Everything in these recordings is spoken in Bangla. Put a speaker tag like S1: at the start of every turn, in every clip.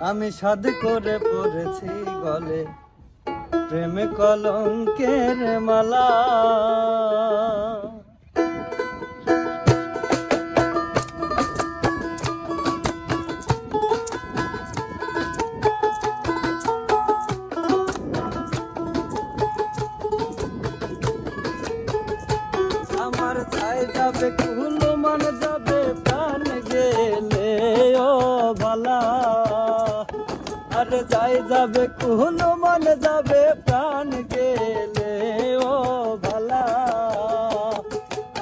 S1: আমি সাধ করে পড়েছি গলে প্রেম কলঙ্কের মালা। আমার চাই যাবে কুল মান যাবে প্রাণ গেলে ও ভালা। আরে যাই যাবে কুল মান যাবে প্রাণ গেলে ও ভালা।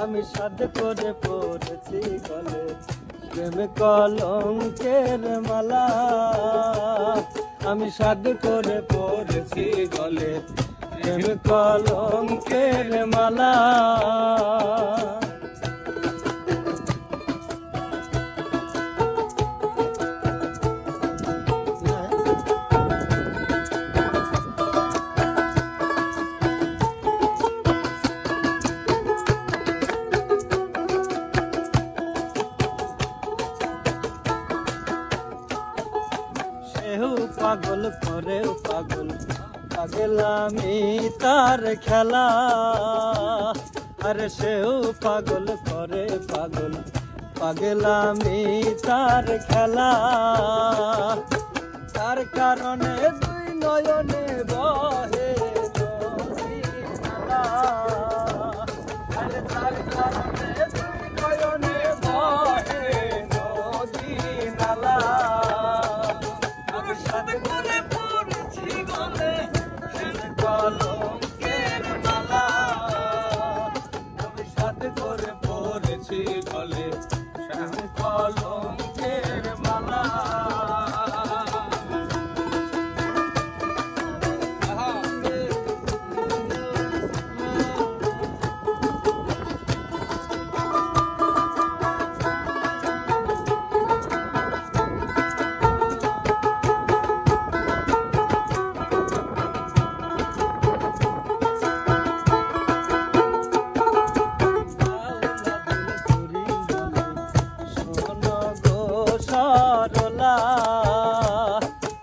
S1: আমি সাধ করে পড়েছি গলে প্রেম কলঙ্কের মালা। আমি সাধ করে পড়েছি গলে প্রেম কলঙ্কের মালা। সেও পাগল করেও পাগল পাগলামি তার খেলা। আরে সেও পাগল করে পাগল পাগলামি তার খেলা। তার কারণে দুই নয়নে বহে নদীর নালা। আরে তার কারণে দুই নয়নে বহে নদীর নালা। আমি সাথে করে পড়েছি গলে কলঙ্কের মালা। আমি সাথে করে পড়েছি গলে কলঙ্কের মালা।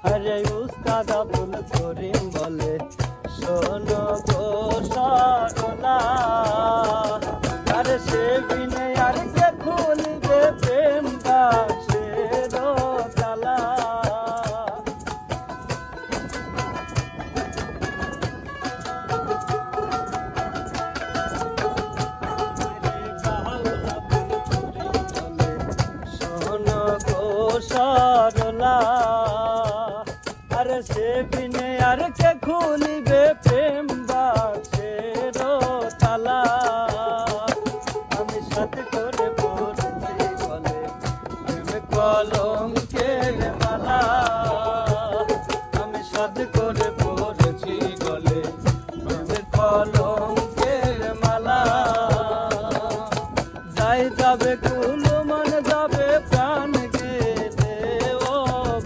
S1: হরে উস্তাদ আব্দুল করিম বলে শোনো গো সরলা। আরে সে বিনে আর কে খুলবে প্রেম বাক্সের তালা। শোনো গো সরলা। আরে সে বিনে আর কে খুলিবে প্রেম বাক্সের তালা। আমি সাথে করে পড়েছি গলে প্রেম কলঙ্কের মালা। আমি সাথে করে পড়েছি গলে প্রেম কলঙ্কের মালা। যাই যাবে কুল মান যাবে প্রাণ গেলে ও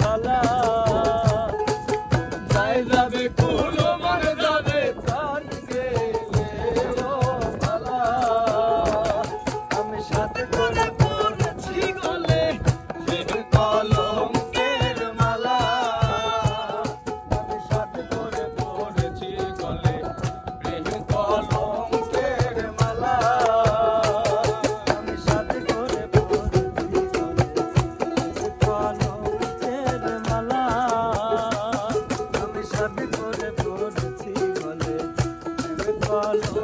S1: ভালা। যাই যাবে কুল মান যাবে প্রাণ গেলে ও ভালা। আমি সাথে করে পড়েছি গলে প্রেম কলঙ্কের মালা। আমি সাথে করে পড়েছি গলে প্রেম কলঙ্কের মালা। আমি সাথে করে পড়েছি গলে কলঙ্কের মালা। আমি সাথে করে পড়েছি গলে কলঙ্কের